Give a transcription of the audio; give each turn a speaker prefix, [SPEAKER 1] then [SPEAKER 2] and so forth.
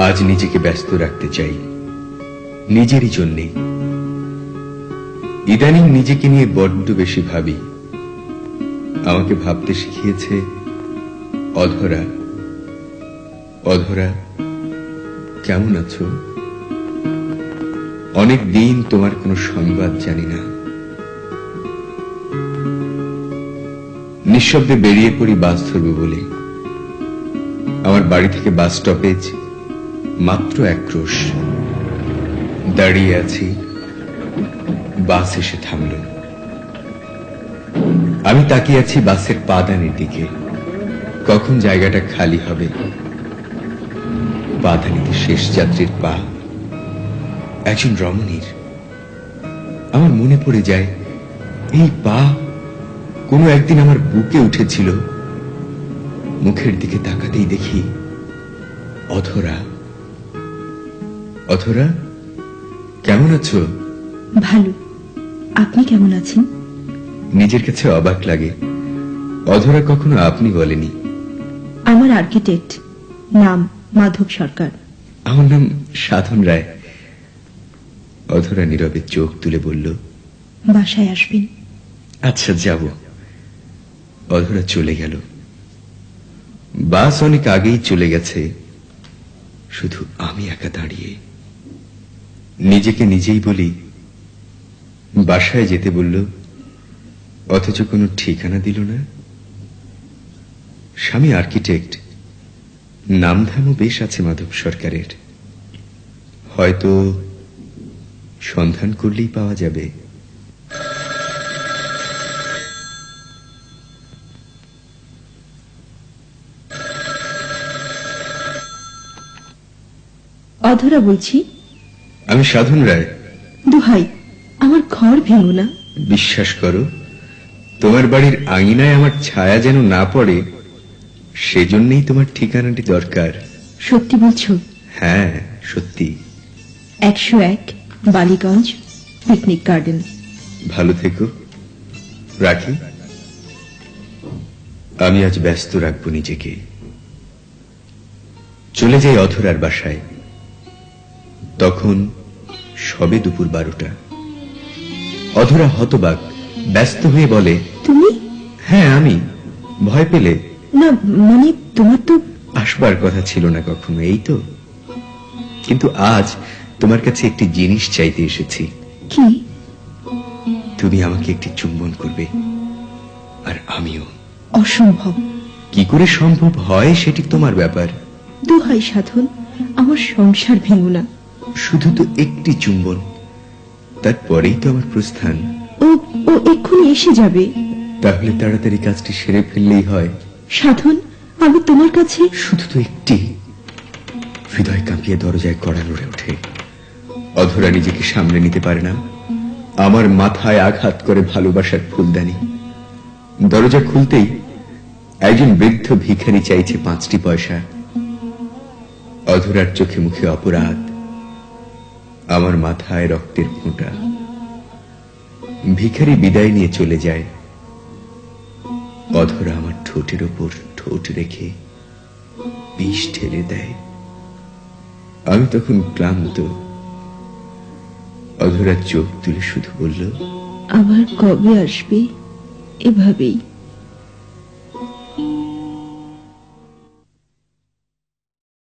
[SPEAKER 1] আজ নিজেকে ব্যস্ত রাখতে চাই নিজেরই জন্যে। ইদানিং নিজেকে নিয়ে বড্ড বেশি ভাবি। আমাকে ভাবতে শিখিয়েছে অধরা। অধরা, কেমন আছো? অনেক দিন তোমার কোনো সংবাদ জানি না। নিঃশব্দে বেরিয়ে পড়ি বাস ধরব বলে। আমার বাড়ি থেকে বাস স্টপেজ মাত্র 1 ক্রোশ। দাঁড়িয়ে আছি, বাস এসে থামল। আমি তাকিয়ে আছি বাসের পাদানির দিকে, কখন জায়গাটা খালি হবে। পাদানিতে শেষ যাত্রীর পা, একজন রমণীর। আমার মনে পড়ে যায় এই পা কোনো একদিন আমার বুকে উঠেছিল। মুখের দিকে তাকাতেই দেখি অধরা। অধরা, কেমন আছো?
[SPEAKER 2] ভালো, আপনি কেমন আছেন?
[SPEAKER 1] নিজের কাছে অবাক লাগে, অধরা কখনো আপনি বলেনি।
[SPEAKER 2] আমার আর্কিটেক্ট, নাম মাধব সরকার।
[SPEAKER 1] আমার নাম সাধন রায়। অধরা নীরবে চোখ তুলে বলল,
[SPEAKER 2] বাসায় আসবেন?
[SPEAKER 1] আচ্ছা, যাব। অধরা চলে গেল। বাস অনেক আগেই চলে গেছে, শুধু আমি একা দাঁড়িয়ে। নিজেকে নিজেই বলি, বাসায় যেতে বলল, অথচ কোনো ঠিকানা দিল না। স্বামী আর্কিটেক্ট, নামধামও বেশ আছে মাধব সরকারের। হয়তো সন্ধান করলেই পাওয়া যাবে।
[SPEAKER 2] অধরা বলছি।
[SPEAKER 1] আমি সাধন রায়।
[SPEAKER 2] দোহাই, আমার ঘর ভেঙো না।
[SPEAKER 1] বিশ্বাস করো, তোমার বাড়ির আঙিনায় আমার ছায়া যেন না পড়ে, সেজন্যই তোমার ঠিকানাটি দরকার।
[SPEAKER 2] সত্যি বলছো?
[SPEAKER 1] হ্যাঁ, সত্যি।
[SPEAKER 2] 101 বালিগঞ্জ, পিকনিক গার্ডেন।
[SPEAKER 1] ভালো থেকো, রাখি। আমি আজ ব্যস্ত রাখবো নিজেকে। চলে যাই অধরার বাসায়। তখন সবে দুপুর 12টা। অধরা হতবাক, ব্যস্ত হয়ে বলে,
[SPEAKER 2] তুমি?
[SPEAKER 1] হ্যাঁ, আমি। ভয় পেলে?
[SPEAKER 2] না, মানে তোমার তো
[SPEAKER 1] আসবার কথা ছিল না কখনো, এই তো। কিন্তু আজ তোমার কাছে একটি জিনিস চাইতে এসেছি।
[SPEAKER 2] কি?
[SPEAKER 1] তুমি আমাকে একটি চুম্বন করবে, আর আমিও।
[SPEAKER 2] অসম্ভব।
[SPEAKER 1] কি করে সম্ভব হয় সেটি তোমার ব্যাপার।
[SPEAKER 2] দোহাই সাধন, আমার সংসার ভেঙো না।
[SPEAKER 1] শুধু তো একটি চুম্বন, তারপরেই তো আমার প্রস্থান।
[SPEAKER 2] ও ও এক্ষুনি এসে যাবে।
[SPEAKER 1] তাহলে তাড়াতাড়ি কাজটি সেরে ফেললেই হয়।
[SPEAKER 2] সাধন, আমি তোমার কাছে।
[SPEAKER 1] শুধু তো একটি। হৃদয় কাঁপিয়ে দরজায় কড়া নড়ে ওঠে। অধরা নিজেকে সামনে নিতে পারে না। আমার মাথায় আঘাত করে ভালোবাসার ফুলদানি। দরজা খুলতেই একজন বৃদ্ধ ভিখারি চাইছে 5টি পয়সা। অধরার চোখে মুখে অপরাধ, আমার মাথায় রক্তের ফোঁটা। ভিখারি বিদায় নিয়ে চলে যায়। অধরা আমার ঠোঁটের ওপর ঠোঁট রেখে বিষ ঢেলে দেয়। আমি তখন ক্লান্ত। অধরা চোখ তুলে শুধু বলল,
[SPEAKER 2] আবার কবে আসবে? এভাবেই।